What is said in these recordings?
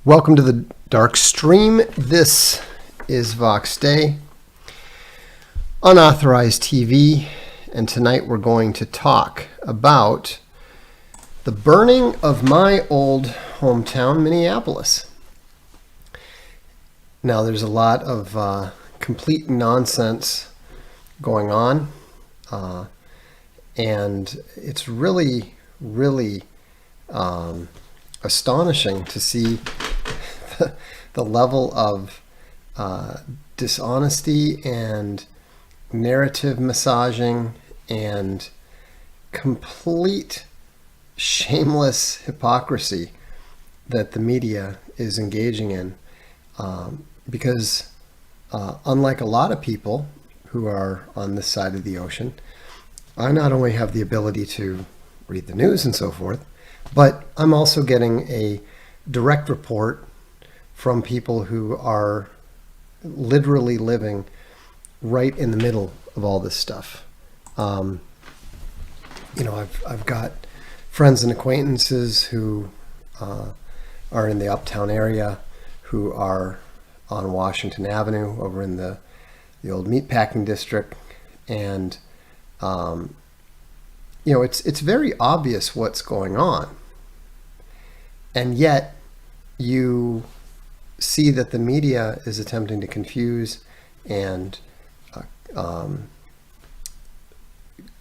Welcome to the Darkstream. This is Voxday, Unauthorized TV, and tonight we're going to talk about the burning of my old hometown, Minneapolis. Now, there's a lot of complete nonsense going on, and it's really astonishing to see the level of dishonesty and narrative massaging and complete shameless hypocrisy that the media is engaging in, because unlike a lot of people who are on this side of the ocean, I not only have the ability to read the news and so forth, but I'm also getting a direct report from people who are literally living right in the middle of all this stuff. I've got friends and acquaintances who are in the uptown area, who are on Washington Avenue over in the old meatpacking district, and it's very obvious what's going on, and yet you see that the media is attempting to confuse and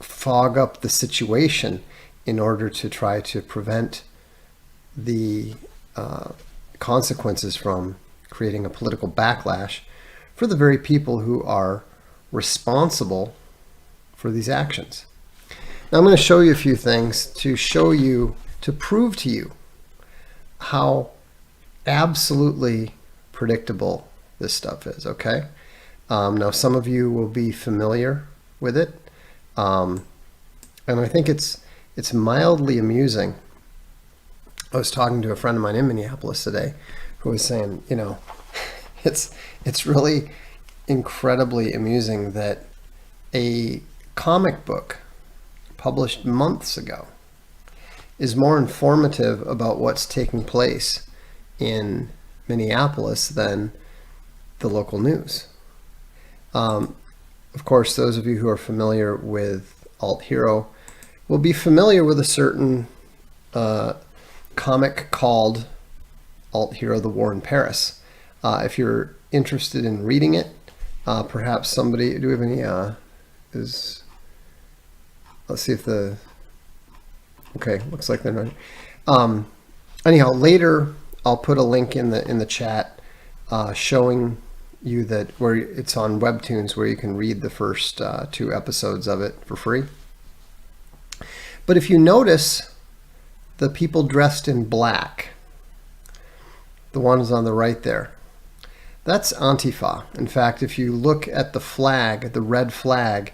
fog up the situation in order to try to prevent the consequences from creating a political backlash for the very people who are responsible for these actions. Now, I'm going to show you a few things to prove to you how absolutely predictable this stuff is, okay? Now, some of you will be familiar with it, and I think it's mildly amusing. I was talking to a friend of mine in Minneapolis today who was saying, it's really incredibly amusing that a comic book published months ago is more informative about what's taking place in Minneapolis than the local news. Of course, those of you who are familiar with Alt Hero will be familiar with a certain comic called Alt Hero: The War in Paris. If you're interested in reading it, perhaps somebody, do we have any, let's see if okay, looks like they're not. Anyhow, later I'll put a link in the chat showing you that where it's on Webtoons, where you can read the first 2 episodes of it for free. But if you notice the people dressed in black, the ones on the right there, that's Antifa. In fact, if you look at the flag, the red flag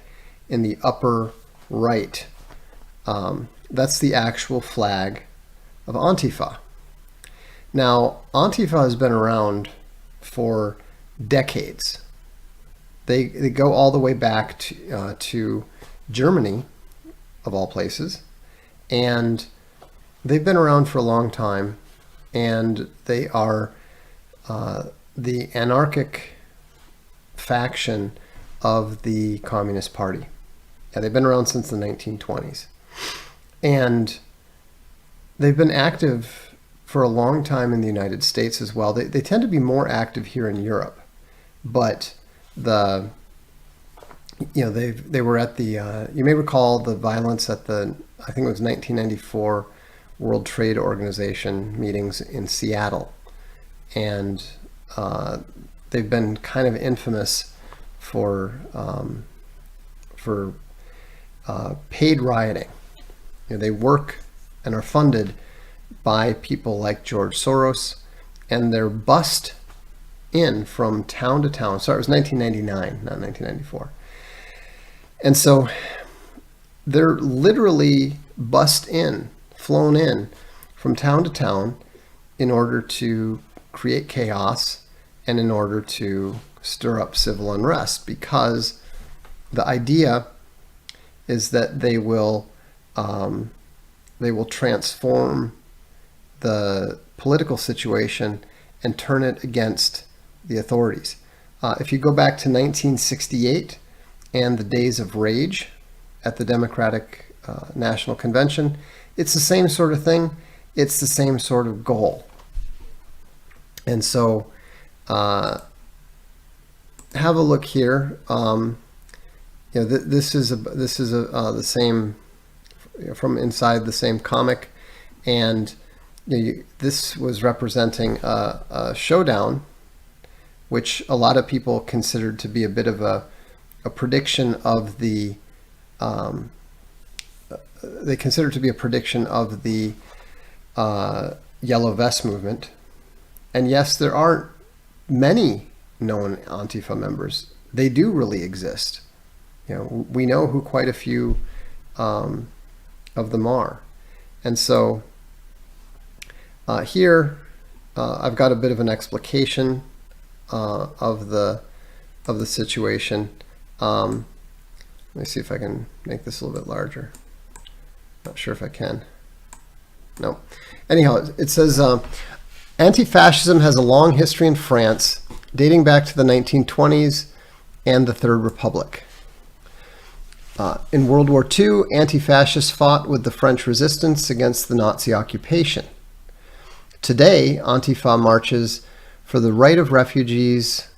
in the upper right, that's the actual flag of Antifa. Now, Antifa has been around for decades. They go all the way back to Germany, of all places, and they've been around for a long time, and they are the anarchic faction of the Communist Party. Yeah, they've been around since the 1920s. And they've been active for a long time in the United States as well. They tend to be more active here in Europe, but they were at the you may recall the violence at the, I think it was 1994 World Trade Organization meetings in Seattle, and they've been kind of infamous for paid rioting. They work and are funded by people like George Soros, and their bust in from town to town. Sorry, it was 1999, not 1994. And so they're literally flown in from town to town in order to create chaos and in order to stir up civil unrest, because the idea is that they will transform the political situation and turn it against the authorities. If you go back to 1968 and the days of rage at the Democratic National Convention, it's the same sort of thing. It's the same sort of goal. And so have a look here. This is the same, from inside the same comic, and this was representing a showdown, which a lot of people considered to be a bit of a prediction of the Yellow Vest movement. And yes, there aren't many known Antifa members. They do really exist. We know who quite a few of them are. And so here I've got a bit of an explication of the situation. Let me see if I can make this a little bit larger. Not sure if I can. No. Anyhow, it says anti-fascism has a long history in France, dating back to the 1920s and the Third Republic. In World War II, anti-fascists fought with the French resistance against the Nazi occupation. Today, Antifa marches for the right of refugees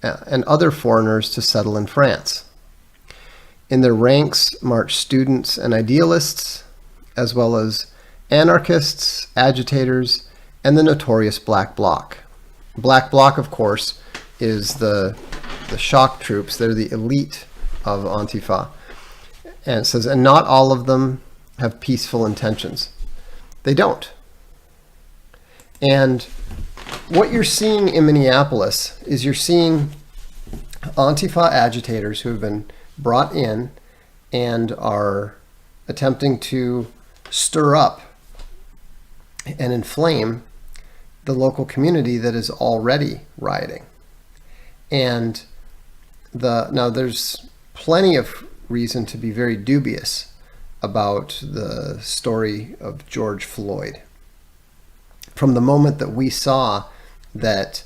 and other foreigners to settle in France. In their ranks march students and idealists, as well as anarchists, agitators, and the notorious Black Bloc. Black Bloc, of course, is the shock troops. They're the elite of Antifa. And it says, and not all of them have peaceful intentions. They don't. And what you're seeing in Minneapolis is you're seeing Antifa agitators who have been brought in and are attempting to stir up and inflame the local community that is already rioting. And now there's plenty of reason to be very dubious about the story of George Floyd. From the moment that we saw that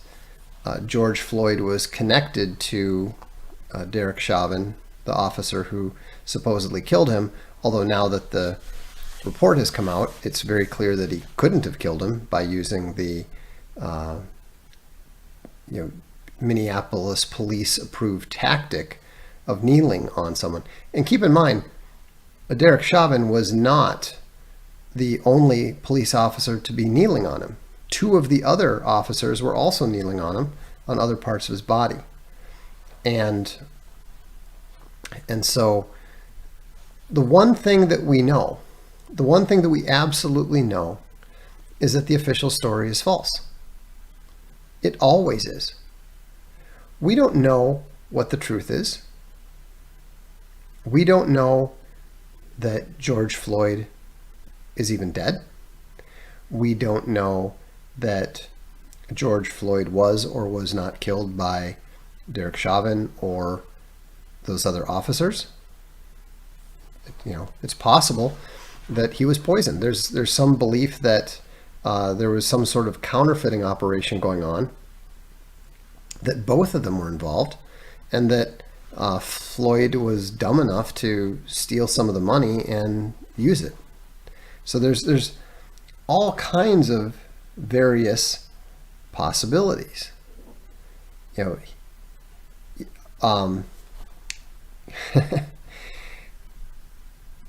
George Floyd was connected to Derek Chauvin, the officer who supposedly killed him, although now that the report has come out, it's very clear that he couldn't have killed him by using the Minneapolis police approved tactic of kneeling on someone. And keep in mind, Derek Chauvin was not the only police officer to be kneeling on him. Two of the other officers were also kneeling on him on other parts of his body. And so the one thing that we know, the one thing that we absolutely know, is that the official story is false. It always is. We don't know what the truth is. We don't know that George Floyd is even dead. We don't know that George Floyd was or was not killed by Derek Chauvin or those other officers. It's possible that he was poisoned. There's some belief that there was some sort of counterfeiting operation going on, that both of them were involved, and that Floyd was dumb enough to steal some of the money and use it. So there's all kinds of various possibilities.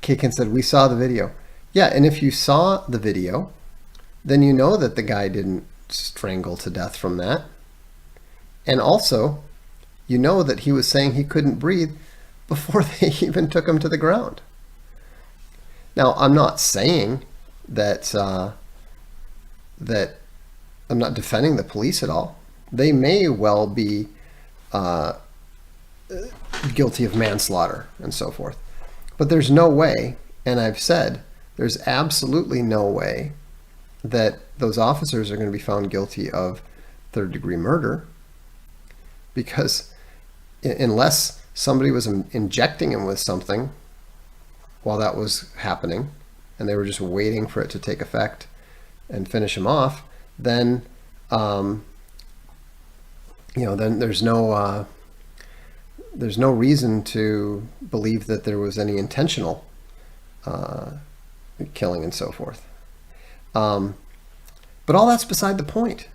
Kakin said, we saw the video. Yeah, and if you saw the video, then you know that the guy didn't strangle to death from that. And also, you know that he was saying he couldn't breathe before they even took him to the ground. Now, I'm not saying that I'm not defending the police at all. they may well be guilty of manslaughter and so forth. But there's no way, and I've said, there's absolutely no way that those officers are going to be found guilty of third-degree murder, because unless somebody was injecting him with something while that was happening, and they were just waiting for it to take effect and finish him off, then then there's no reason to believe that there was any intentional killing and so forth. But all that's beside the point.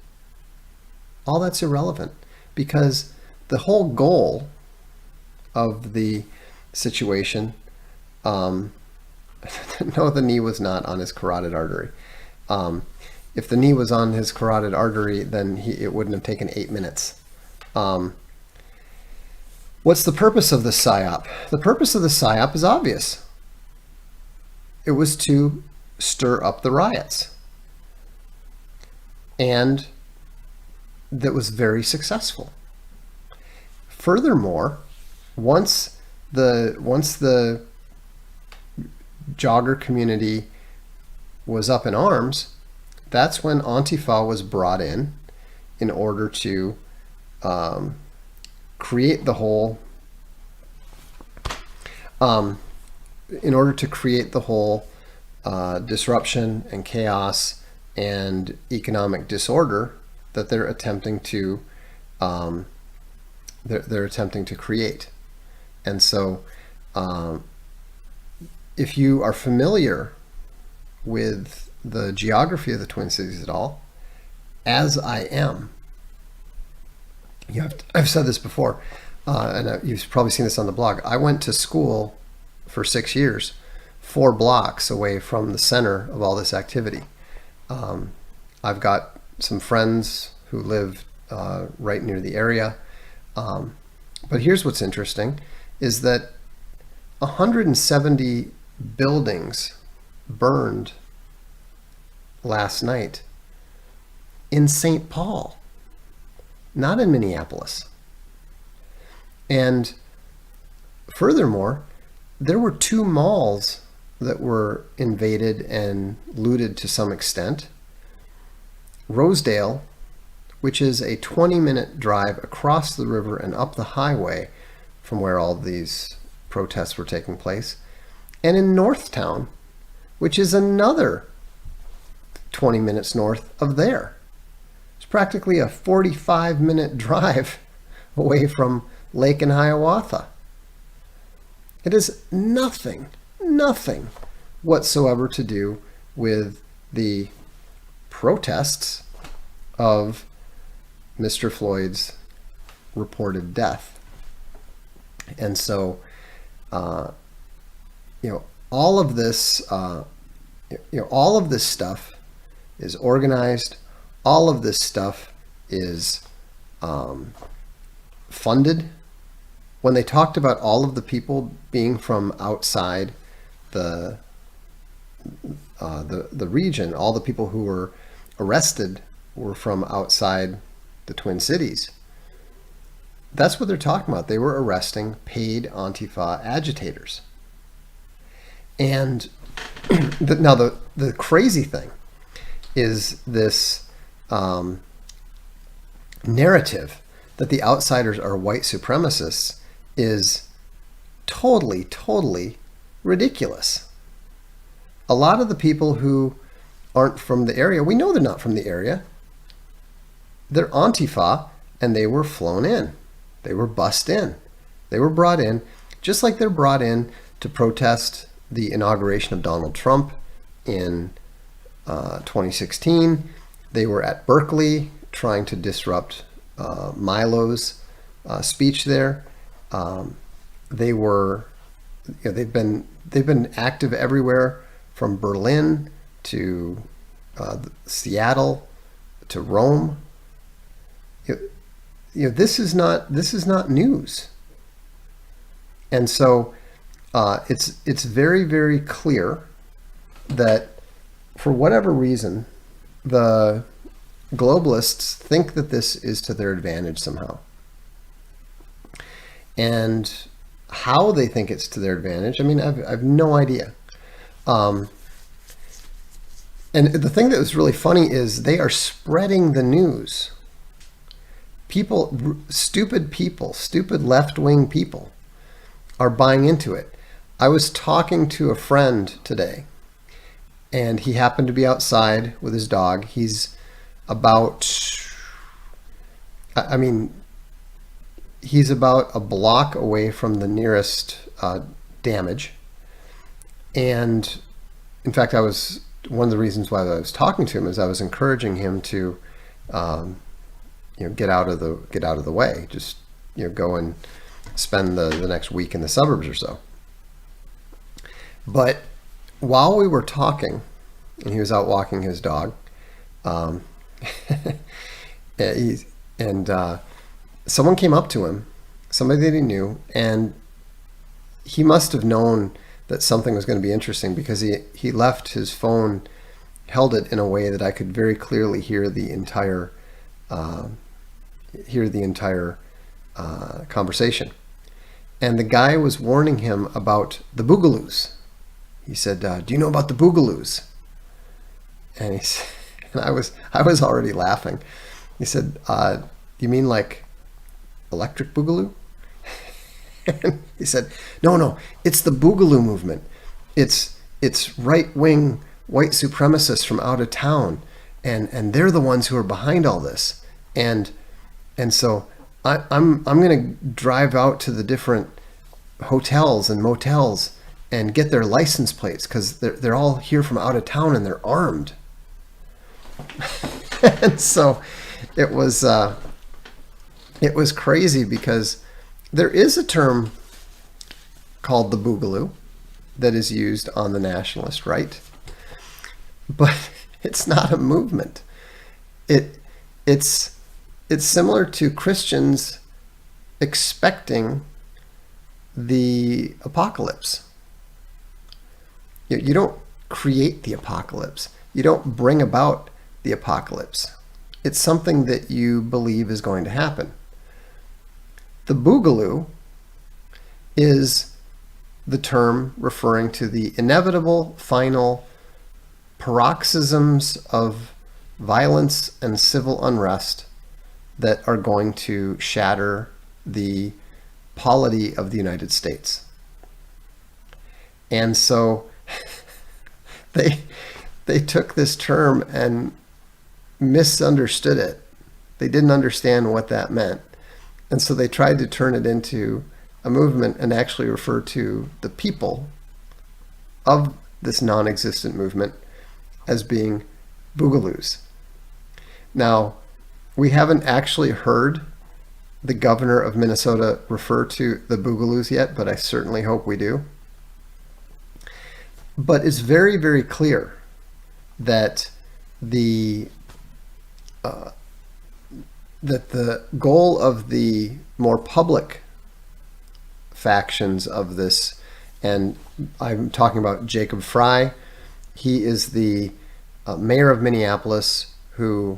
All that's irrelevant, because the whole goal of the situation, no, the knee was not on his carotid artery. If the knee was on his carotid artery, then it wouldn't have taken 8 minutes. What's the purpose of the PSYOP? The purpose of the PSYOP is obvious. It was to stir up the riots. And that was very successful. Furthermore, once the jogger community was up in arms, that's when Antifa was brought in order to create the whole disruption and chaos and economic disorder that they're attempting to create. And so if you are familiar with the geography of the Twin Cities at all, as I am, I've said this before, and you've probably seen this on the blog. I went to school for 6 years, 4 blocks away from the center of all this activity. I've got some friends who live right near the area. But here's what's interesting, is that 170 buildings burned last night in St. Paul, not in Minneapolis. And furthermore, there were 2 malls that were invaded and looted to some extent. Rosedale, which is a 20-minute drive across the river and up the highway from where all these protests were taking place, and in Northtown, which is another 20 minutes north of there. It's practically a 45-minute drive away from Lake and Hiawatha. It has nothing whatsoever to do with the protests of Mr. Floyd's reported death. And so, all of this, all of this stuff is organized. All of this stuff is funded. When they talked about all of the people being from outside the region, all the people who were arrested were from outside the Twin Cities. That's what they're talking about. They were arresting paid Antifa agitators. And now the crazy thing is this narrative that the outsiders are white supremacists is totally ridiculous. A lot of the people who aren't from the area, we know they're not from the area. They're Antifa, and they were flown in. They were bussed in. They were brought in, just like they're brought in to protest the inauguration of Donald Trump in 2016. They were at Berkeley trying to disrupt Milo's speech there. They were, they've been active everywhere from Berlin to Seattle to Rome. This is not news. And so it's very clear that for whatever reason, the globalists think that this is to their advantage somehow. And how they think it's to their advantage, I mean, I've no idea. And the thing that was really funny is they are spreading the news. Stupid left-wing people are buying into it. I was talking to a friend today, and he happened to be outside with his dog. He's about, he's about a block away from the nearest damage. And in fact, one of the reasons why I was talking to him is I was encouraging him to, get out of the way. Just, go and spend the next week in the suburbs or so. But while we were talking, and he was out walking his dog, someone came up to him, somebody that he knew, and he must have known that something was going to be interesting, because he left his phone, held it in a way that I could very clearly hear the entire conversation. And the guy was warning him about the boogaloos. He said, "Do you know about the boogaloos?" And I was already laughing. He said, "You mean like electric boogaloo?" And he said, No, it's the boogaloo movement. It's right-wing white supremacists from out of town, and they're the ones who are behind all this. And so I'm going to drive out to the different hotels and motels and get their license plates, because they're all here from out of town and they're armed. And so it was crazy, because there is a term called the boogaloo that is used on the nationalist right, but it's not a movement. It's similar to Christians expecting the apocalypse. You don't create the apocalypse. You don't bring about the apocalypse. It's something that you believe is going to happen. The boogaloo is the term referring to the inevitable final paroxysms of violence and civil unrest that are going to shatter the polity of the United States. And so they took this term and misunderstood it. They didn't understand what that meant. And so they tried to turn it into a movement and actually refer to the people of this non-existent movement as being boogaloos. Now, we haven't actually heard the governor of Minnesota refer to the boogaloos yet, but I certainly hope we do. But it's very, very clear that the goal of the more public factions of this, and I'm talking about Jacob Frye. He is the mayor of Minneapolis, who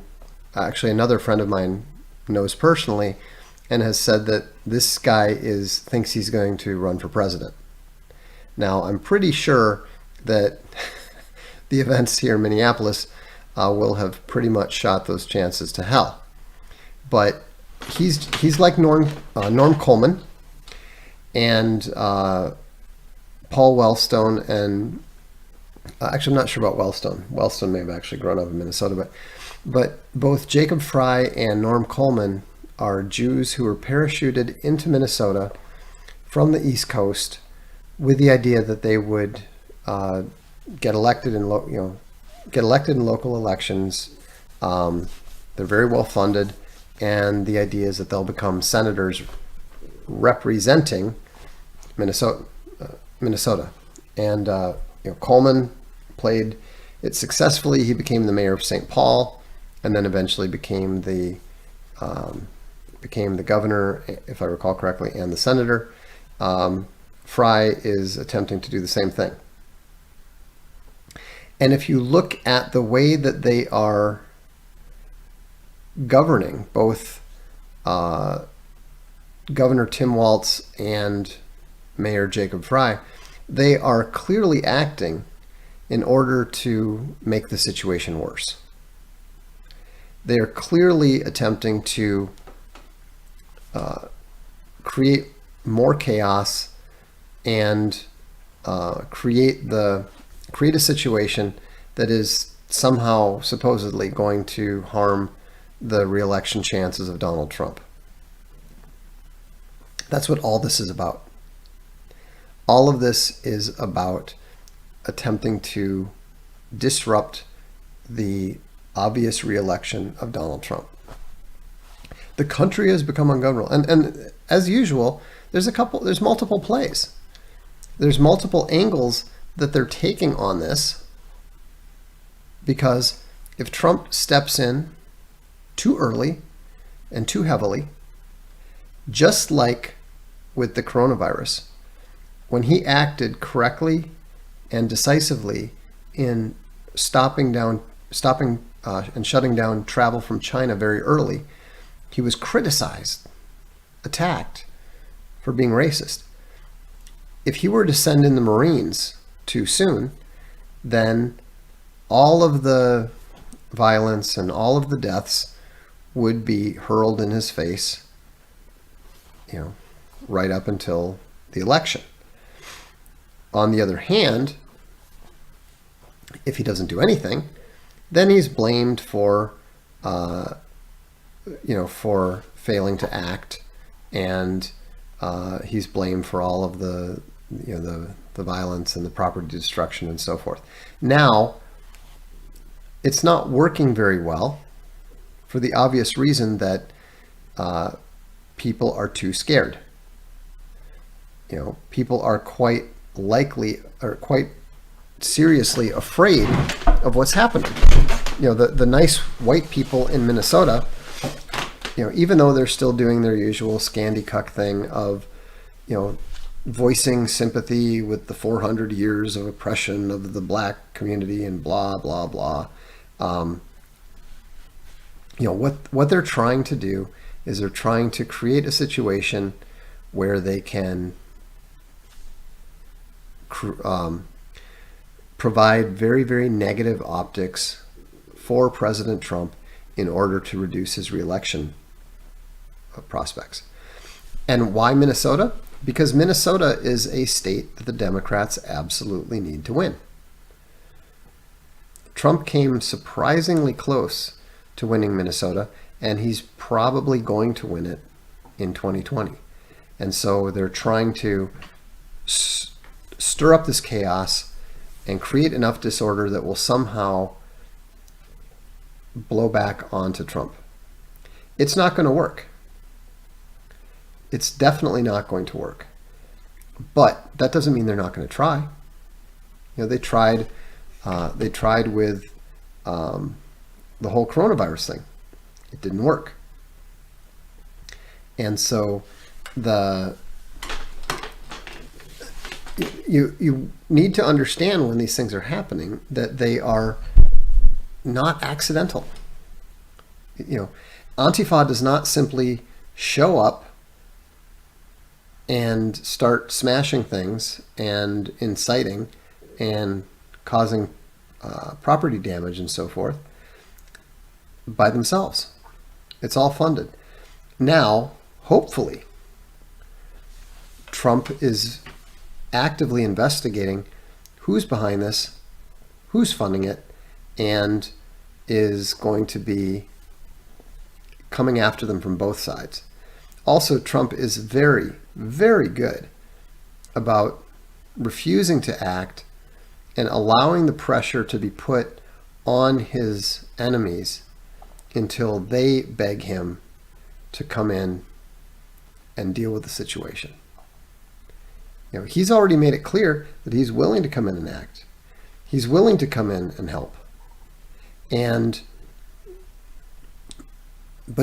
actually another friend of mine knows personally, and has said that this guy thinks he's going to run for president. Now, I'm pretty sure that the events here in Minneapolis will have pretty much shot those chances to hell. But he's like Norm Coleman and Paul Wellstone, and actually I'm not sure about Wellstone. Wellstone may have actually grown up in Minnesota, but both Jacob Frye and Norm Coleman are Jews who were parachuted into Minnesota from the East Coast with the idea that they would get elected in local elections. They're very well funded, and the idea is that they'll become senators representing Minnesota. And Coleman played it successfully. He became the mayor of St. Paul, and then eventually became the governor, if I recall correctly, and the senator. Frye is attempting to do the same thing. And if you look at the way that they are governing, both Governor Tim Walz and Mayor Jacob Frye, they are clearly acting in order to make the situation worse. They are clearly attempting to create more chaos and create a situation that is somehow supposedly going to harm the re-election chances of Donald Trump. That's what all this is about. All of this is about attempting to disrupt the obvious re-election of Donald Trump. The country has become ungovernable. And as usual, there's multiple plays. There's multiple angles that they're taking on this, because if Trump steps in too early and too heavily, just like with the coronavirus, when he acted correctly and decisively in stopping and shutting down travel from China very early, he was criticized, attacked for being racist. If he were to send in the Marines too soon, then all of the violence and all of the deaths would be hurled in his face, right up until the election. On the other hand, if he doesn't do anything, then he's blamed for failing to act, and he's blamed for all of the violence and the property destruction and so forth. Now, it's not working very well for the obvious reason that people are too scared. People are quite seriously afraid of what's happening. The nice white people in Minnesota, even though they're still doing their usual Scandy Cuck thing of, voicing sympathy with the 400 years of oppression of the black community and blah, blah, blah. What they're trying to do is they're trying to create a situation where they can provide very, very negative optics for President Trump in order to reduce his re-election prospects. And why Minnesota? Because Minnesota is a state that the Democrats absolutely need to win. Trump came surprisingly close to winning Minnesota, and he's probably going to win it in 2020. And so they're trying to stir up this chaos and create enough disorder that will somehow blow back onto Trump. It's not going to work. It's definitely not going to work. But that doesn't mean they're not going to try. They tried with the whole coronavirus thing. It didn't work. And so you need to understand when these things are happening that they are not accidental. Antifa does not simply show up and start smashing things and inciting and causing property damage and so forth by themselves. It's all funded. Now, hopefully, Trump is actively investigating who's behind this, who's funding it, and is going to be coming after them from both sides. Also, Trump is very, very good about refusing to act and allowing the pressure to be put on his enemies until they beg him to come in and deal with the situation. He's already made it clear that he's willing to come in and act. He's willing to come in and help. But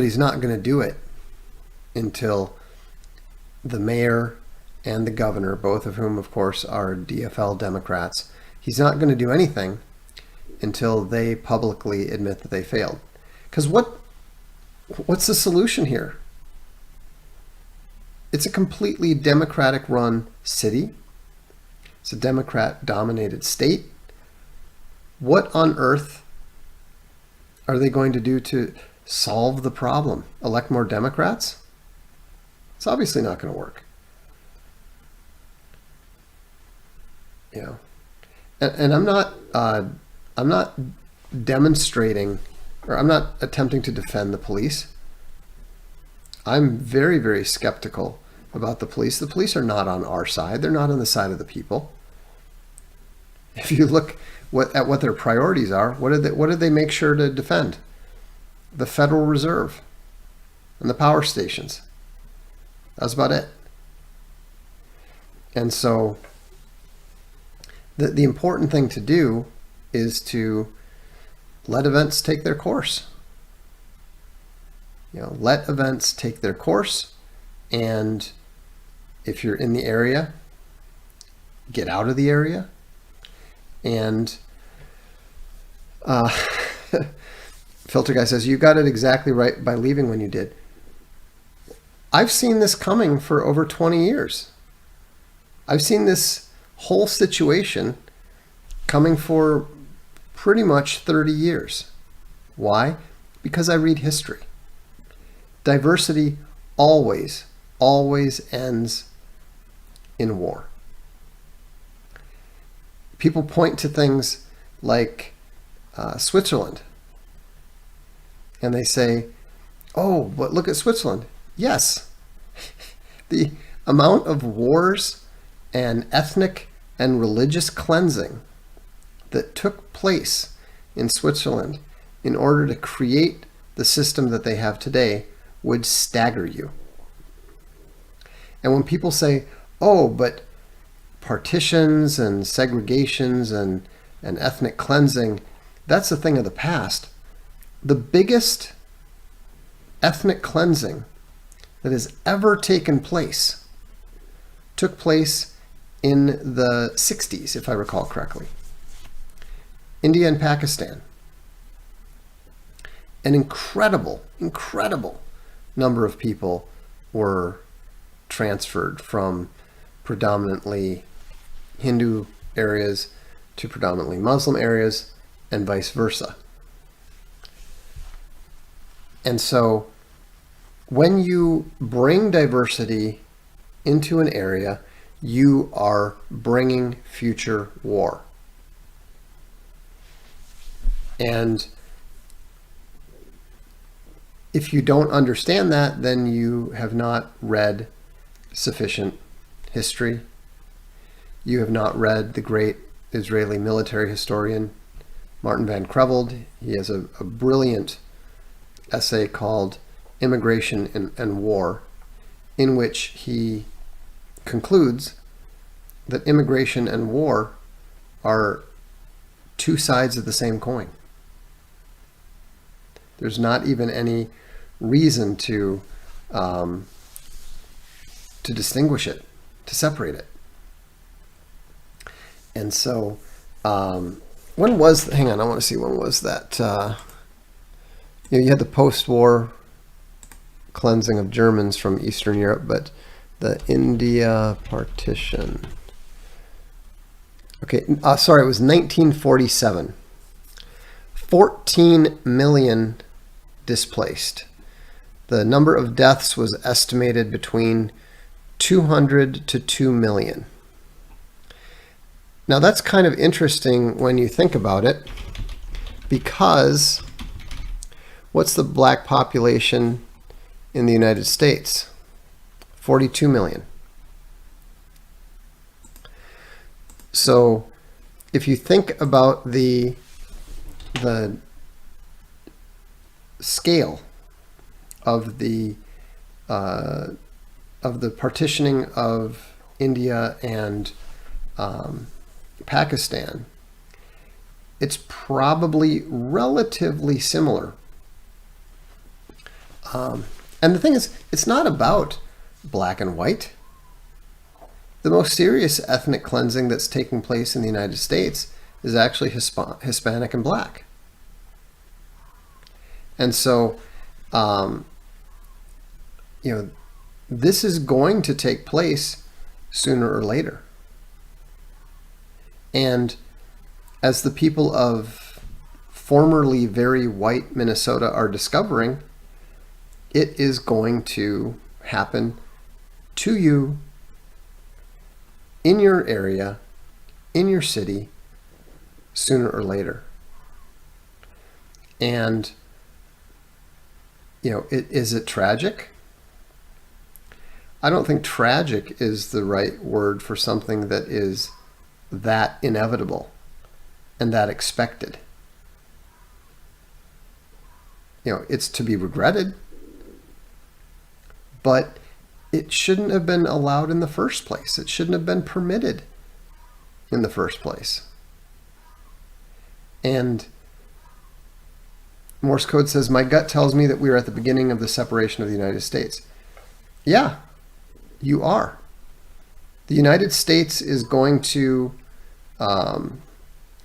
he's not going to do it until the mayor and the governor, both of whom, of course, are DFL Democrats, he's not going to do anything until they publicly admit that they failed. Because what What's the solution here? It's a completely Democratic-run city. It's a Democrat-dominated state. What on earth are they going to do to solve the problem? Elect more Democrats? It's obviously not going to work. You know, and I'm not demonstrating, or I'm not attempting to defend the police. I'm very, very skeptical about the police. The police are not on our side. They're not on the side of the people. If you look at what their priorities are, what did they make sure to defend? The Federal Reserve and the power stations. That's about it. And so the important thing to do is to let events take their course. You know, let events take their course, and if you're in the area, get out of the area. And Filter Guy says, you got it exactly right by leaving when you did. I've seen this coming for over 20 years. I've seen this whole situation coming for pretty much 30 years. Why? Because I read history. Diversity always ends in war. People point to things like Switzerland, and they say, oh, but look at Switzerland. Yes, the amount of wars and ethnic and religious cleansing that took place in Switzerland in order to create the system that they have today would stagger you. And when people say, oh, but partitions and segregations and ethnic cleansing, that's a thing of the past. The biggest ethnic cleansing that has ever taken place took place in the 60s, if I recall correctly. India and Pakistan. An incredible number of people were transferred from predominantly Hindu areas to predominantly Muslim areas, and vice versa. And so when you bring diversity into an area, you are bringing future war. And if you don't understand that, then you have not read sufficient history. You have not read the great Israeli military historian, Martin Van Creveld. He has a brilliant essay called Immigration and War, in which he concludes that immigration and war are two sides of the same coin. There's not even any reason to distinguish it, to separate it. And so, when was, hang on, I want to see, when was that? You had the post-war cleansing of Germans from Eastern Europe, but the India partition. Okay, sorry, it was 1947. 14 million displaced. The number of deaths was estimated between 200 to 2 million. Now that's kind of interesting when you think about it, because what's the black population in the United States? 42 million. So if you think about the scale of the partitioning of India and Pakistan, it's probably relatively similar. And the thing is, it's not about black and white. The most serious ethnic cleansing that's taking place in the United States is actually Hispanic and black. And so um, you know, this is going to take place sooner or later. And as the people of formerly very white Minnesota are discovering, it is going to happen to you, in your area, in your city, sooner or later. And, is it tragic? I don't think tragic is the right word for something that is that inevitable and that expected. It's to be regretted, but it shouldn't have been allowed in the first place. It shouldn't have been permitted in the first place. And Morse code says, my gut tells me that we are at the beginning of the separation of the United States. Yeah, you are. The United States is going to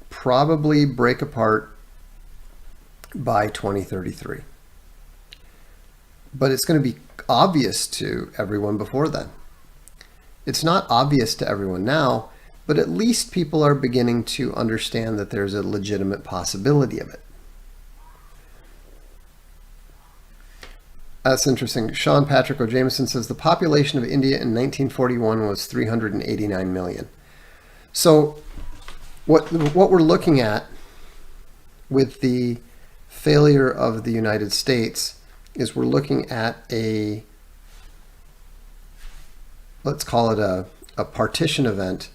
probably break apart by 2033. But it's going to be obvious to everyone before then. It's not obvious to everyone now, but at least people are beginning to understand that there's a legitimate possibility of it. That's interesting. Sean Patrick O. Jameson says the population of India in 1941 was 389 million. So what we're looking at with the failure of the United States is we're looking at let's call it a partition event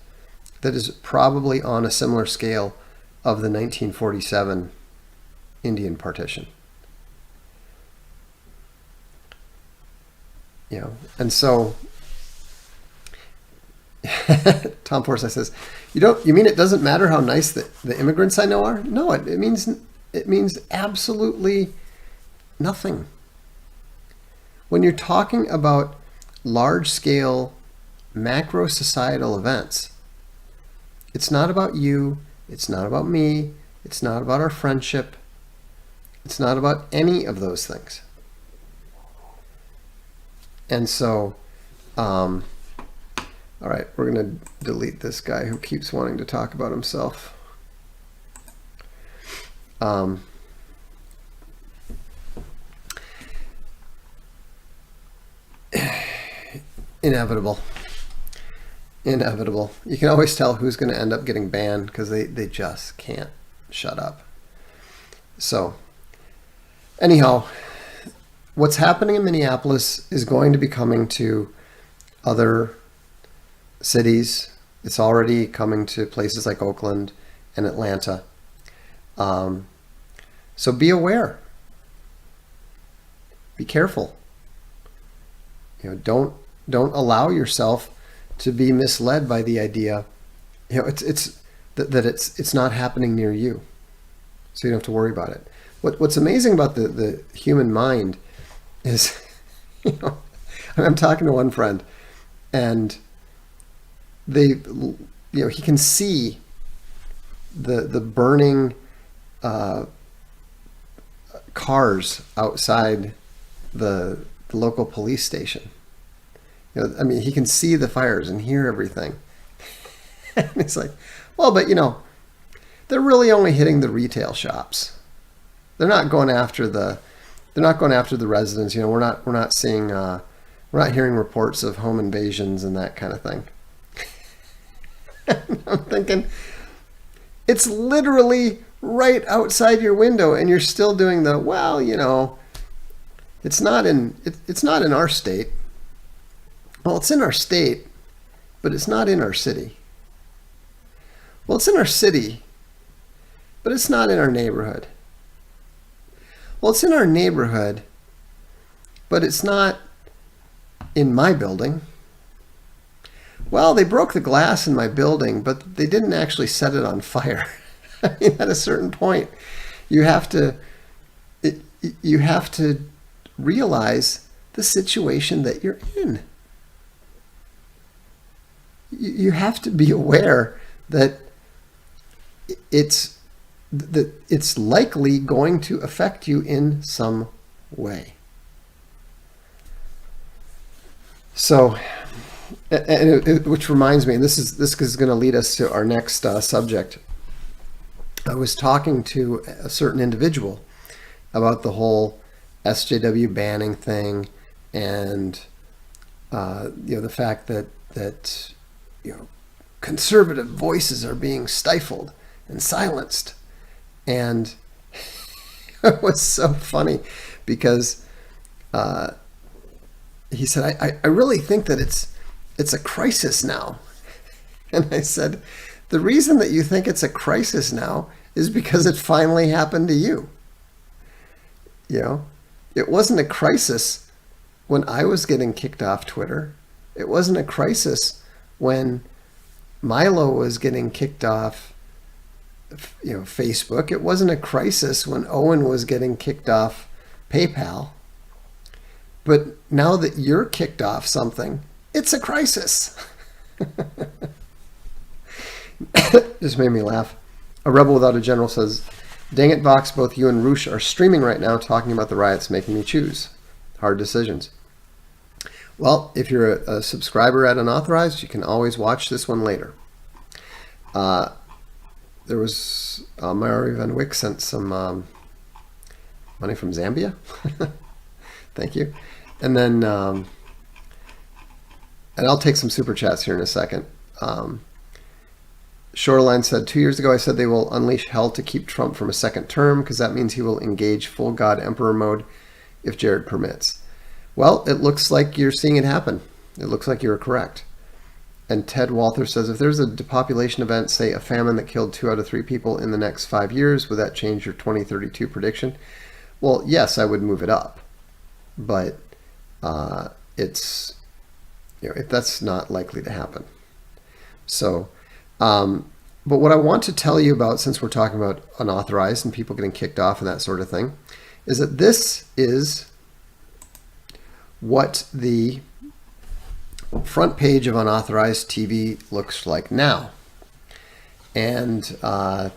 that is probably on a similar scale of the 1947 Indian partition. And so Tom Forsyth says, you mean it doesn't matter how nice the immigrants I know are? No, it means absolutely nothing. When you're talking about large-scale macro societal events, it's not about you, it's not about me, it's not about our friendship, it's not about any of those things. And so, all right, we're going to delete this guy who keeps wanting to talk about himself. Inevitable. You can always tell who's going to end up getting banned because they just can't shut up. So, anyhow, what's happening in Minneapolis is going to be coming to other cities. It's already coming to places like Oakland and Atlanta. So be aware. Be careful. Don't allow yourself to be misled by the idea. It's not happening near you, so you don't have to worry about it. What's amazing about the human mind is, I'm talking to one friend, and he can see the burning cars outside the local police station. He can see the fires and hear everything. And it's like, well, but they're really only hitting the retail shops. They're not going after the residents. We're not seeing, we're not hearing reports of home invasions and that kind of thing. And I'm thinking, it's literally right outside your window, and you're still doing it's not in our state. Well, it's in our state, but it's not in our city. Well, it's in our city, but it's not in our neighborhood. Well, it's in our neighborhood, but it's not in my building. Well, they broke the glass in my building, but they didn't actually set it on fire. At a certain point, you have to realize the situation that you're in. You have to be aware that it's likely going to affect you in some way. So, which reminds me, and this is going to lead us to our next subject. I was talking to a certain individual about the whole SJW banning thing, and the fact that conservative voices are being stifled and silenced, and it was so funny because he said, I really think that it's a crisis now. And I said, the reason that you think it's a crisis now is because it finally happened to you. It wasn't a crisis when I was getting kicked off Twitter. It wasn't a crisis when Milo was getting kicked off Facebook. It wasn't a crisis when Owen was getting kicked off PayPal. But now that you're kicked off something, it's a crisis. Just made me laugh. A Rebel Without a General says, dang it, Vox, both you and Roosh are streaming right now talking about the riots making me choose. Hard decisions. Well, if you're a subscriber at Unauthorized, you can always watch this one later. There was Mary Van Wyck sent some money from Zambia. Thank you. And then, and I'll take some super chats here in a second. Shoreline said, 2 years ago I said they will unleash hell to keep Trump from a second term because that means he will engage full God Emperor mode if Jared permits. Well, it looks like you're seeing it happen. It looks like you're correct. And Ted Walther says, if there's a depopulation event, say a famine that killed 2 out of 3 people in the next 5 years, would that change your 2032 prediction? Well, yes, I would move it up. But it's, that's not likely to happen. So, but what I want to tell you about, since we're talking about unauthorized and people getting kicked off and that sort of thing, is that this is what the front page of Unauthorized TV looks like now. And 5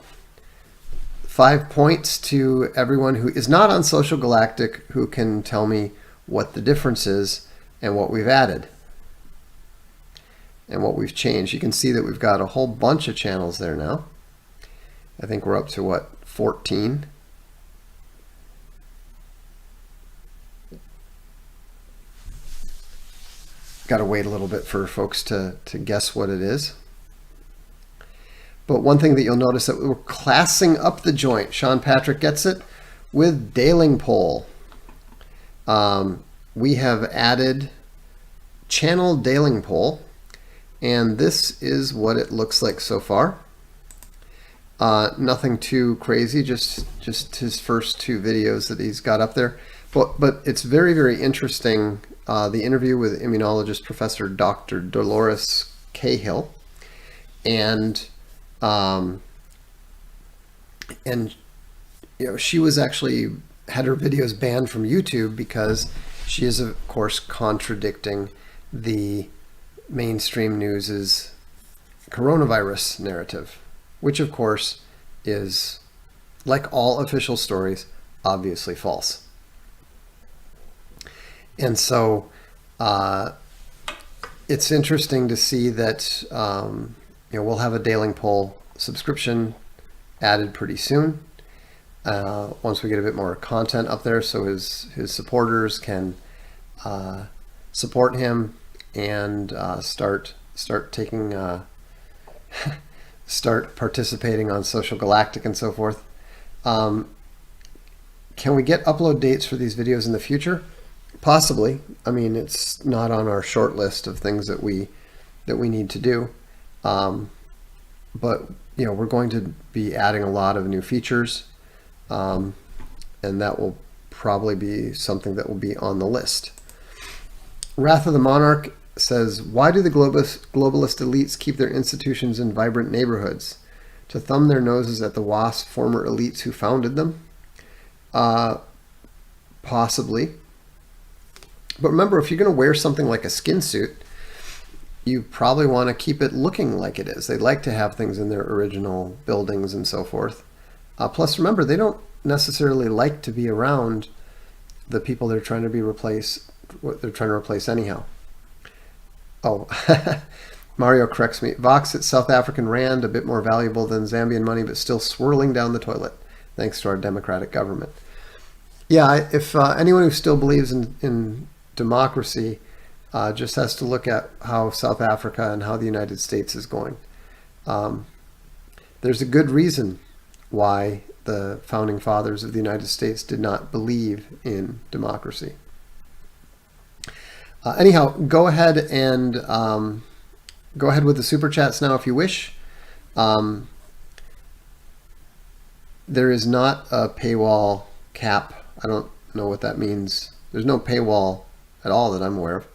points to everyone who is not on Social Galactic who can tell me what the difference is and what we've added and what we've changed. You can see that we've got a whole bunch of channels there now. I think we're up to what, 14? Got to wait a little bit for folks to guess what it is. But one thing that you'll notice that we're classing up the joint. Sean Patrick gets it with Daling Poll. We have added channel Daling Poll, and this is what it looks like so far. Nothing too crazy, just his first 2 videos that he's got up there. But it's very, very interesting. The interview with immunologist Professor Dr. Dolores Cahill, and she was actually had her videos banned from YouTube because she is, of course, contradicting the mainstream news's coronavirus narrative, which, of course, is, like all official stories, obviously false. And so it's interesting to see that we'll have a Daling Poll subscription added pretty soon. Once we get a bit more content up there, so his supporters can support him and start taking start participating on Social Galactic and so forth. Can we get upload dates for these videos in the future? Possibly. I mean, it's not on our short list of things that we need to do, but we're going to be adding a lot of new features. And that will probably be something that will be on the list. Wrath of the Monarch says, why do the globalist elites keep their institutions in vibrant neighborhoods? To thumb their noses at the WASP former elites who founded them? Possibly. But remember, if you're going to wear something like a skin suit, you probably want to keep it looking like it is. They like to have things in their original buildings and so forth. Plus, remember, they don't necessarily like to be around the people they're trying to replace anyhow. Oh, Mario corrects me. Vox at South African Rand, a bit more valuable than Zambian money, but still swirling down the toilet, thanks to our democratic government. Yeah, if anyone who still believes in democracy just has to look at how South Africa and how the United States is going. There's a good reason why the founding fathers of the United States did not believe in democracy. Anyhow, go ahead with the super chats now if you wish. There is not a paywall cap. I don't know what that means. There's no paywall at all that I'm aware of.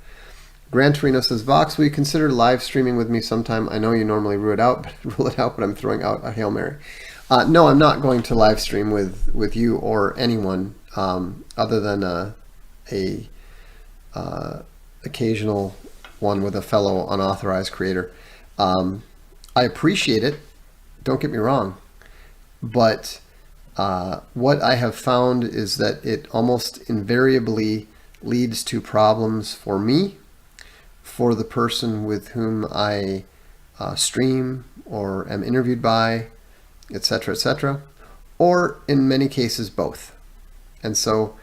Gran Torino says, Vox, will you consider live streaming with me sometime? I know you normally rule it out, but I'm throwing out a Hail Mary. No, I'm not going to live stream with you or anyone other than a occasional one with a fellow unauthorized creator. I appreciate it. Don't get me wrong. But what I have found is that it almost invariably leads to problems for me, for the person with whom I stream or am interviewed by, etc., or in many cases both. And so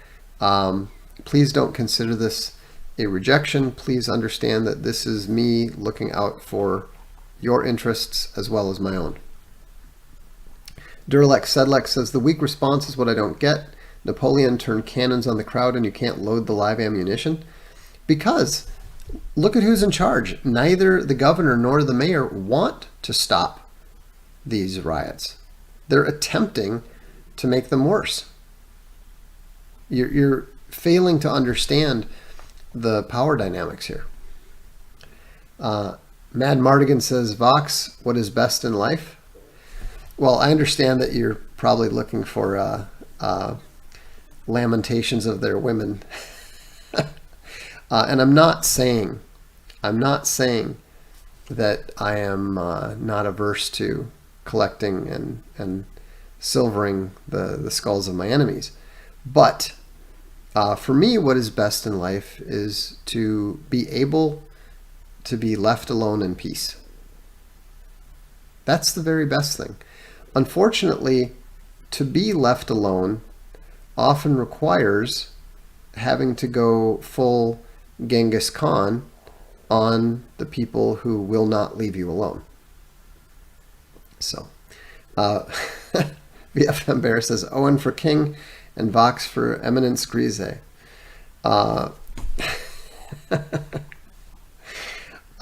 please don't consider this a rejection. Please understand that this is me looking out for your interests as well as my own. Duralex Sedlex says, the weak response is what I don't get. Napoleon turned cannons on the crowd and you can't load the live ammunition. Because look at who's in charge. Neither the governor nor the mayor want to stop these riots. They're attempting to make them worse. You're failing to understand the power dynamics here. Mad Mardigan says, Vox, what is best in life? Well, I understand that you're probably looking for lamentations of their women. And I'm not saying that I am not averse to collecting and silvering the skulls of my enemies. But for me, what is best in life is to be able to be left alone in peace. That's the very best thing. Unfortunately, to be left alone often requires having to go full Genghis Khan on the people who will not leave you alone. So, VFM Bear says, Owen for king and Vox for eminence grise. I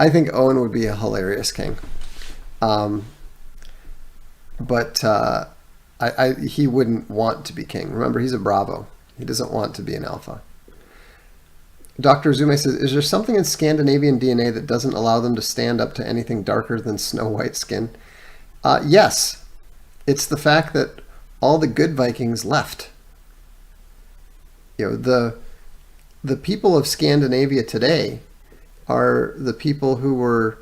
think Owen would be a hilarious king. But he wouldn't want to be king. Remember, he's a Bravo. He doesn't want to be an Alpha. Dr. Zume says, is there something in Scandinavian DNA that doesn't allow them to stand up to anything darker than snow white skin? Yes. It's the fact that all the good Vikings left. You know, the people of Scandinavia today are the people who were,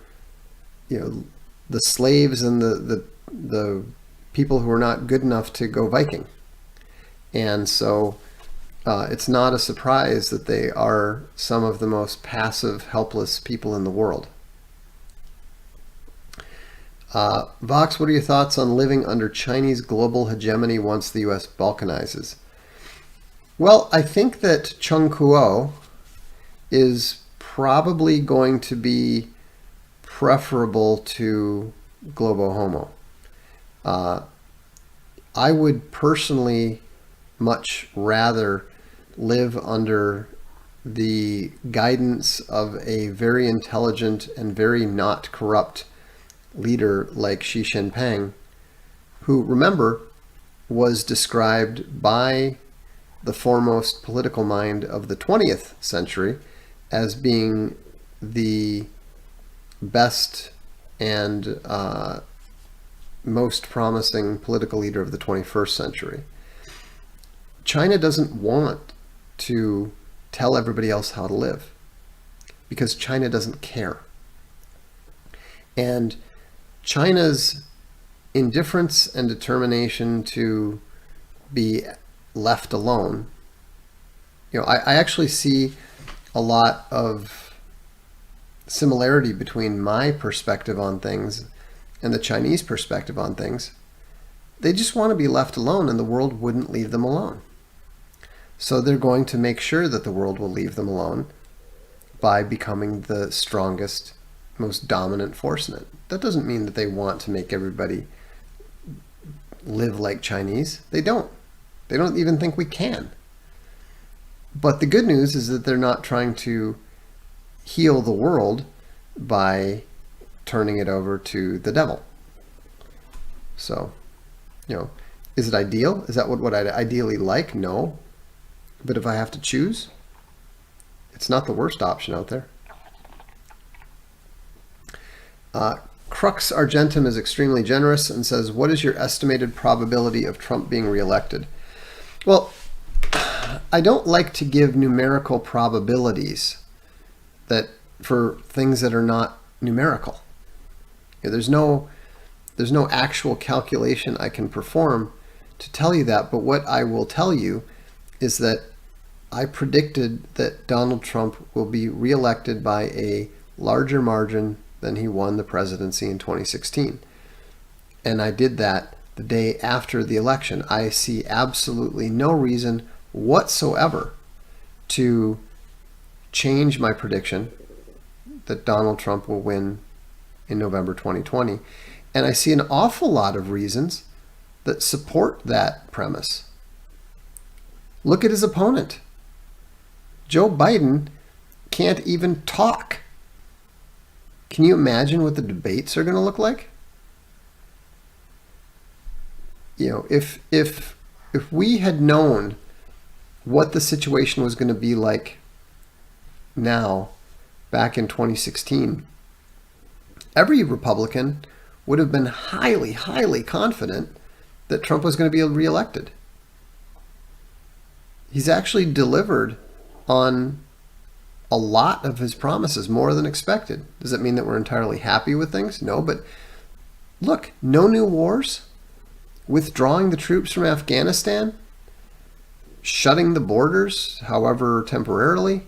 you know, the slaves and the people who were not good enough to go Viking. And so it's not a surprise that they are some of the most passive, helpless people in the world. Vox, what are your thoughts on living under Chinese global hegemony once the U.S. balkanizes? Well, I think that Chung Kuo is probably going to be preferable to Globo Homo. I would personally much rather live under the guidance of a very intelligent and very not corrupt leader like Xi Jinping, who, remember, was described by the foremost political mind of the 20th century as being the best and most promising political leader of the 21st century. China doesn't want to tell everybody else how to live because China doesn't care. And China's indifference and determination to be left alone, you know, I actually see a lot of similarity between my perspective on things and the Chinese perspective on things. They just want to be left alone, and the world wouldn't leave them alone. So they're going to make sure that the world will leave them alone by becoming the strongest, most dominant force in it. That doesn't mean that they want to make everybody live like Chinese. They don't. They don't even think we can. But the good news is that they're not trying to heal the world by turning it over to the devil. So, is it ideal? Is that what I'd ideally like? No. But if I have to choose, it's not the worst option out there. Crux Argentum is extremely generous and says, what is your estimated probability of Trump being reelected? Well, I don't like to give numerical probabilities that for things that are not numerical. There's no actual calculation I can perform to tell you that, but what I will tell you is that I predicted that Donald Trump will be reelected by a larger margin than he won the presidency in 2016. And I did that the day after the election. I see absolutely no reason whatsoever to change my prediction that Donald Trump will win in November 2020. And I see an awful lot of reasons that support that premise. Look at his opponent. Joe Biden can't even talk. Can you imagine what the debates are going to look like? If we had known what the situation was going to be like now, back in 2016, every Republican would have been highly, highly confident that Trump was going to be reelected. He's actually delivered on a lot of his promises, more than expected. Does that mean that we're entirely happy with things? No, but look, no new wars, withdrawing the troops from Afghanistan, shutting the borders, however temporarily,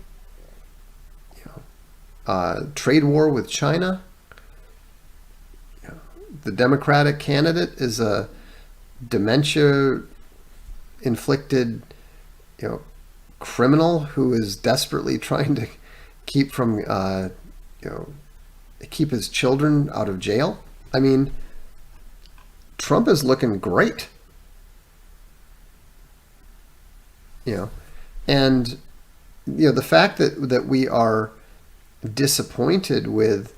trade war with China. The Democratic candidate is a dementia-inflicted, criminal who is desperately trying to keep his children out of jail. I mean, Trump is looking great. And the fact that we are disappointed with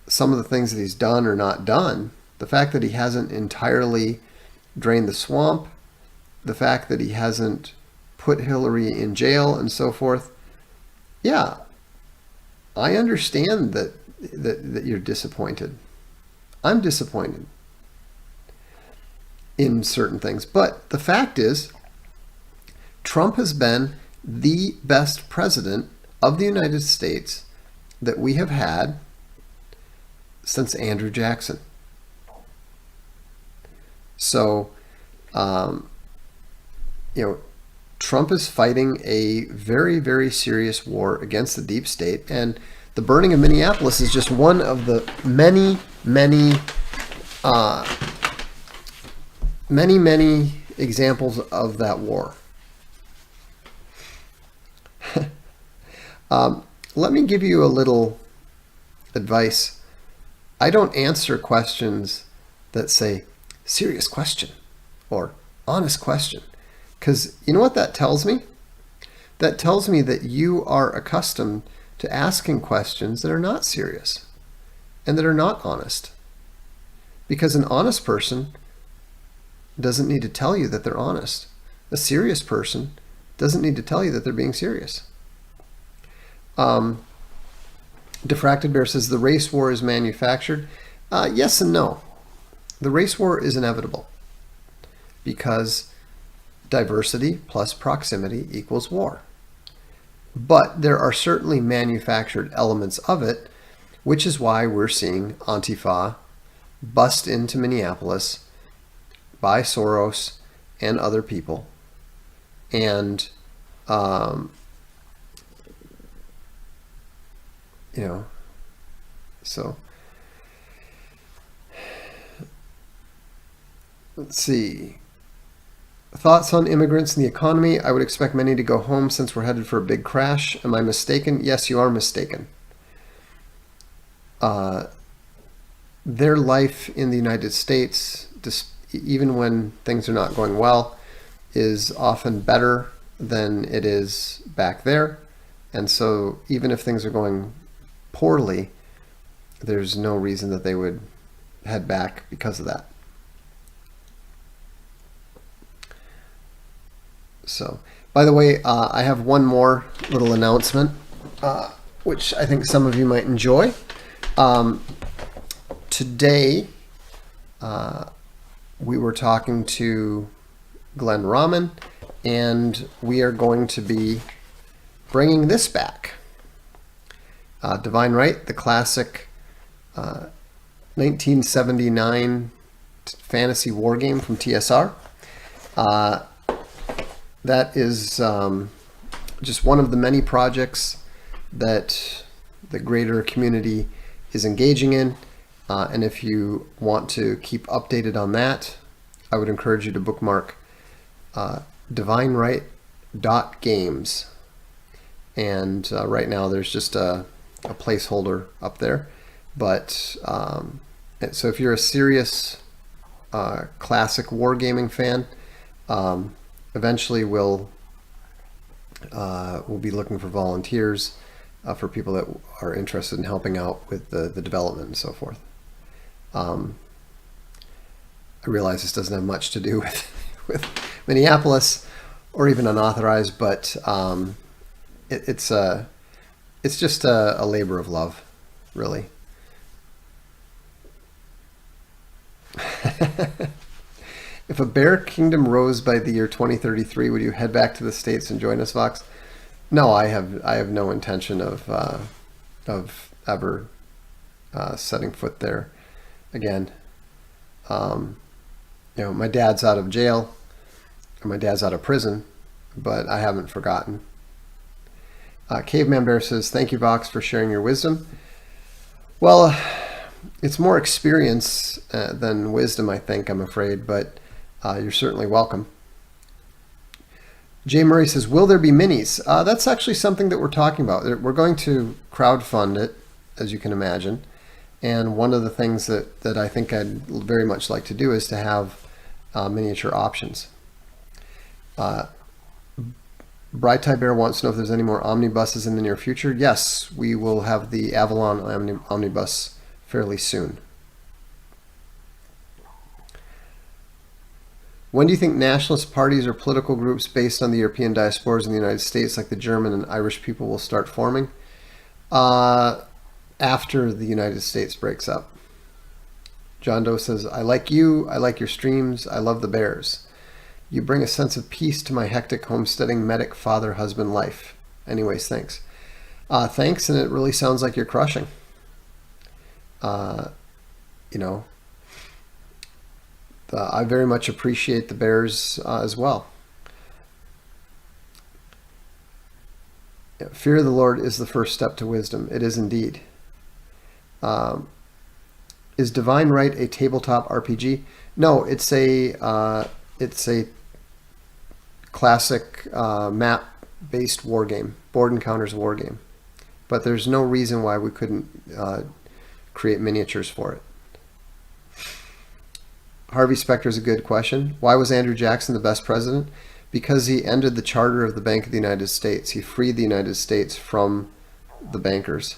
some of the things that he's done or not done, the fact that he hasn't entirely drained the swamp, the fact that he hasn't put Hillary in jail and so forth. Yeah, I understand that you're disappointed. I'm disappointed in certain things. But the fact is, Trump has been the best president of the United States that we have had since Andrew Jackson. So, Trump is fighting a very, very serious war against the deep state, and the burning of Minneapolis is just one of the many, many examples of that war. Let me give you a little advice. I don't answer questions that say, serious question or honest question. Because you know what that tells me? That tells me that you are accustomed to asking questions that are not serious and that are not honest. Because an honest person doesn't need to tell you that they're honest. A serious person doesn't need to tell you that they're being serious. Diffracted Bear says the race war is manufactured. Yes and no. The race war is inevitable because diversity plus proximity equals war. But there are certainly manufactured elements of it, which is why we're seeing Antifa bust into Minneapolis by Soros and other people. And you know, so let's see. Thoughts on immigrants and the economy? I would expect many to go home since we're headed for a big crash. Am I mistaken? Yes, you are mistaken. Their life in the United States, even when things are not going well, is often better than it is back there. And so even if things are going poorly, there's no reason that they would head back because of that. So, by the way, I have one more little announcement, which I think some of you might enjoy. Today, we were talking to Glenn Rahman, and we are going to be bringing this back. Divine Right, the classic 1979 fantasy war game from TSR. That is just one of the many projects that the greater community is engaging in. And if you want to keep updated on that, I would encourage you to bookmark divineright.games. And right now there's just a placeholder up there. But so if you're a serious classic wargaming fan, eventually we'll be looking for volunteers for people that are interested in helping out with the development and so forth. I realize this doesn't have much to do with Minneapolis or even Unauthorized, but it's just a labor of love, really. If a bear kingdom rose by the year 2033, would you head back to the States and join us, Vox? No, I have no intention of ever setting foot there again. My dad's out of jail, or my dad's out of prison, but I haven't forgotten. Caveman Bear says, thank you, Vox, for sharing your wisdom. Well, it's more experience than wisdom, I think, I'm afraid, but you're certainly welcome. Jay Murray says, will there be minis? That's actually something that we're talking about. We're going to crowdfund it, as you can imagine. And one of the things that I think I'd very much like to do is to have miniature options. Bright Tie Bear wants to know if there's any more omnibuses in the near future. Yes, we will have the Avalon omnibus fairly soon. When do you think nationalist parties or political groups based on the European diasporas in the United States, like the German and Irish people, will start forming? After the United States breaks up. John Doe says, I like you, I like your streams, I love the bears. You bring a sense of peace to my hectic homesteading medic father husband life. Anyways, thanks. Thanks, and it really sounds like you're crushing. I very much appreciate the bears as well. Fear of the Lord is the first step to wisdom. It is indeed. Is Divine Right a tabletop RPG? No, it's a classic map-based war game, board encounters war game. But there's no reason why we couldn't create miniatures for it. Harvey Specter is a good question. Why was Andrew Jackson the best president? Because he ended the charter of the Bank of the United States. He freed the United States from the bankers.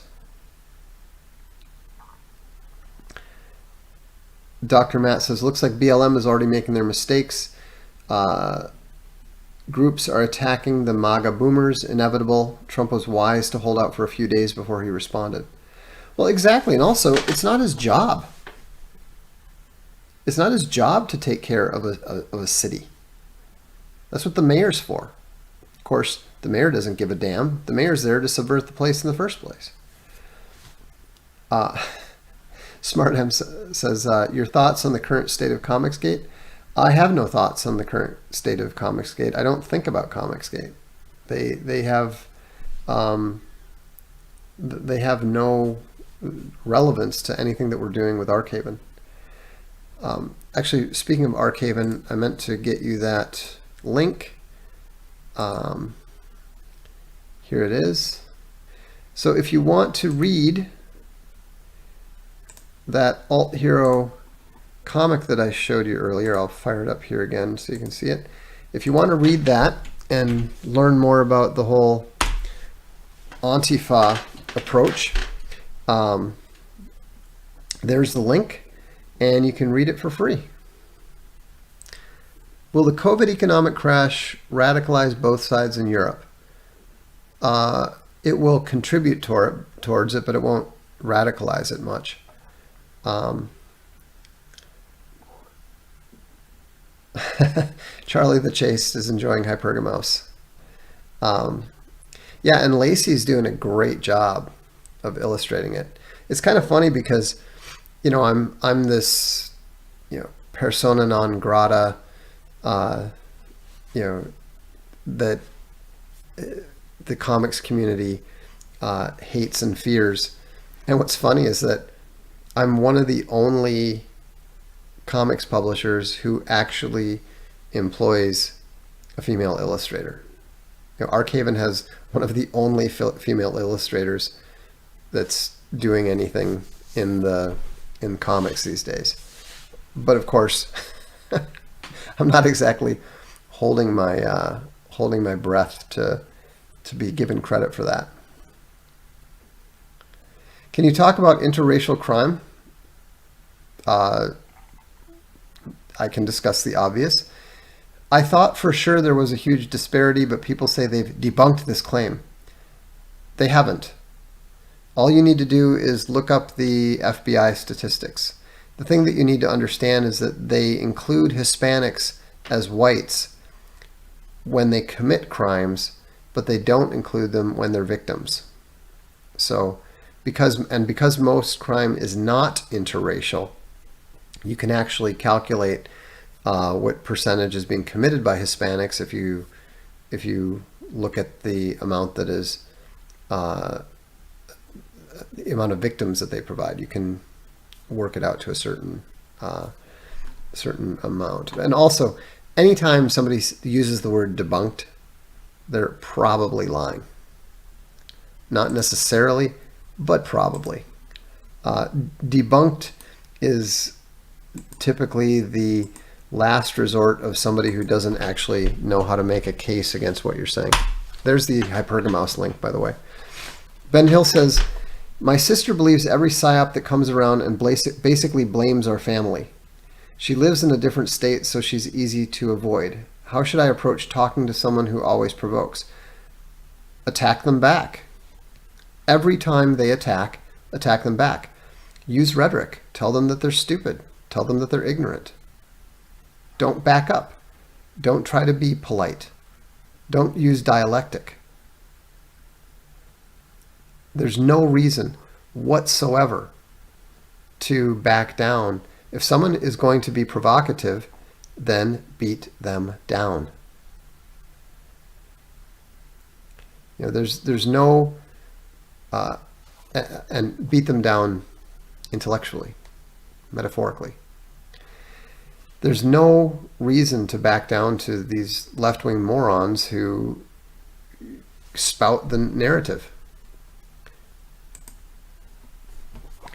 Dr. Matt says, looks like BLM is already making their mistakes. Groups are attacking the MAGA boomers. Inevitable. Trump was wise to hold out for a few days before he responded. Well, exactly. And also, it's not his job. It's not his job to take care of a city. That's what the mayor's for. Of course, the mayor doesn't give a damn. The mayor's there to subvert the place in the first place. Smartham says, your thoughts on the current state of Comicsgate? I have no thoughts on the current state of Comicsgate. I don't think about Comicsgate. They have they have no relevance to anything that we're doing with Archaven. Actually, speaking of Archaven, I meant to get you that link. Here it is. So if you want to read that alt hero comic that I showed you earlier, I'll fire it up here again so you can see it. If you want to read that and learn more about the whole Antifa approach, there's the link, and you can read it for free. Will the COVID economic crash radicalize both sides in Europe? It will contribute towards it, but it won't radicalize it much. Charlie the Chaste is enjoying Hypergamos. Yeah, and Lacey's doing a great job of illustrating it. It's kind of funny because, you know, I'm this, you know, persona non grata, you know, that the comics community hates and fears. And what's funny is that I'm one of the only comics publishers who actually employs a female illustrator. You know, Archaven has one of the only female illustrators that's doing anything in comics these days. But of course, I'm not exactly holding my breath to be given credit for that. Can you talk about interracial crime? I can discuss the obvious. I thought for sure there was a huge disparity, but people say they've debunked this claim. They haven't. All you need to do is look up the FBI statistics. The thing that you need to understand is that they include Hispanics as whites when they commit crimes, but they don't include them when they're victims. So, because most crime is not interracial, you can actually calculate what percentage is being committed by Hispanics if you look at the amount that is the amount of victims that they provide. You can work it out to a certain amount. And also, anytime somebody uses the word debunked, they're probably lying. Not necessarily, but probably. Debunked is typically the last resort of somebody who doesn't actually know how to make a case against what you're saying. There's the Hypergamos link, by the way. Ben Hill says, my sister believes every psyop that comes around and basically blames our family. She lives in a different state, so she's easy to avoid. How should I approach talking to someone who always provokes? Attack them back. Every time they attack them back. Use rhetoric. Tell them that they're stupid. Tell them that they're ignorant. Don't back up. Don't try to be polite. Don't use dialectic. There's no reason whatsoever to back down. If someone is going to be provocative, then beat them down. You know, there's no and beat them down intellectually, metaphorically. There's no reason to back down to these left-wing morons who spout the narrative.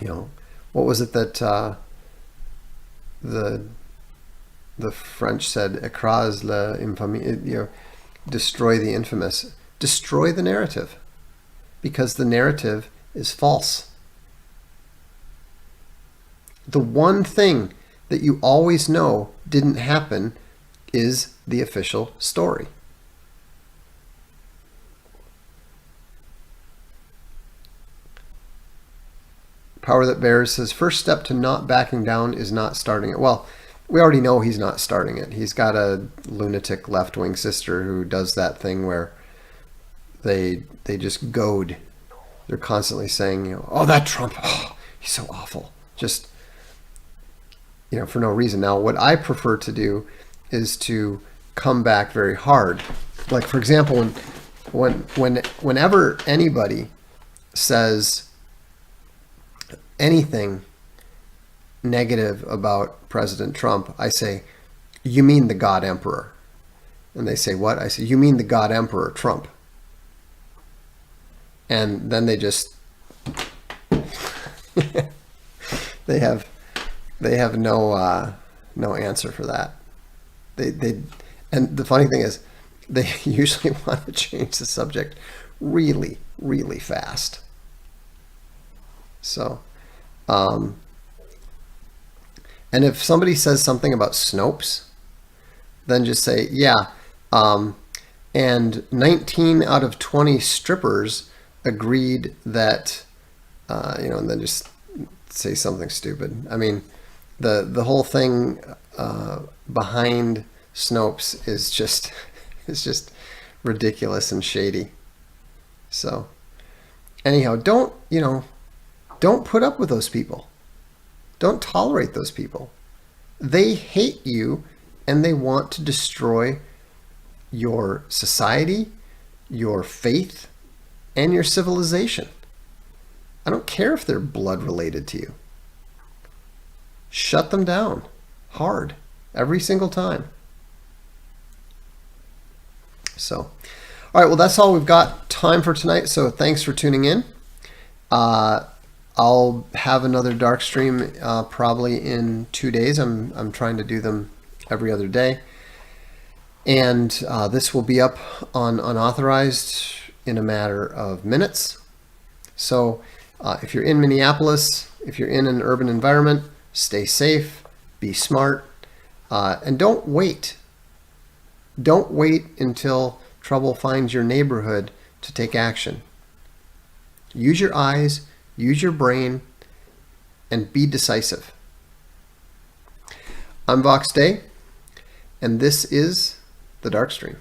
You know, what was it that the French said? Écrase l'infamie, you know, destroy the infamous. Destroy the narrative, because the narrative is false. The one thing that you always know didn't happen is the official story. Power That Bears says, first step to not backing down is not starting it. Well, we already know he's not starting it. He's got a lunatic left-wing sister who does that thing where they just goad. They're constantly saying, you know, oh, that Trump, oh, he's so awful. Just, you know, for no reason. Now, what I prefer to do is to come back very hard. Like, for example, whenever anybody says anything negative about President Trump, I say, "You mean the God Emperor?" And they say, "What?" I say, "You mean the God Emperor Trump?" And then they just they have no answer for that. They and the funny thing is, they usually want to change the subject really, really fast. So, and if somebody says something about Snopes, then just say, yeah, and 19 out of 20 strippers agreed that, and then just say something stupid. I mean, the whole thing behind Snopes is just ridiculous and shady. So anyhow, don't put up with those people. Don't tolerate those people. They hate you and they want to destroy your society, your faith, and your civilization. I don't care if they're blood related to you. Shut them down hard every single time. So, all right, well, that's all we've got time for tonight. So thanks for tuning in. I'll have another Darkstream probably in 2 days. I'm trying to do them every other day. And this will be up on Unauthorized in a matter of minutes. So if you're in Minneapolis, if you're in an urban environment, stay safe, be smart, and don't wait. Don't wait until trouble finds your neighborhood to take action. Use your eyes, use your brain, and be decisive. I'm Voxday, and this is the Darkstream.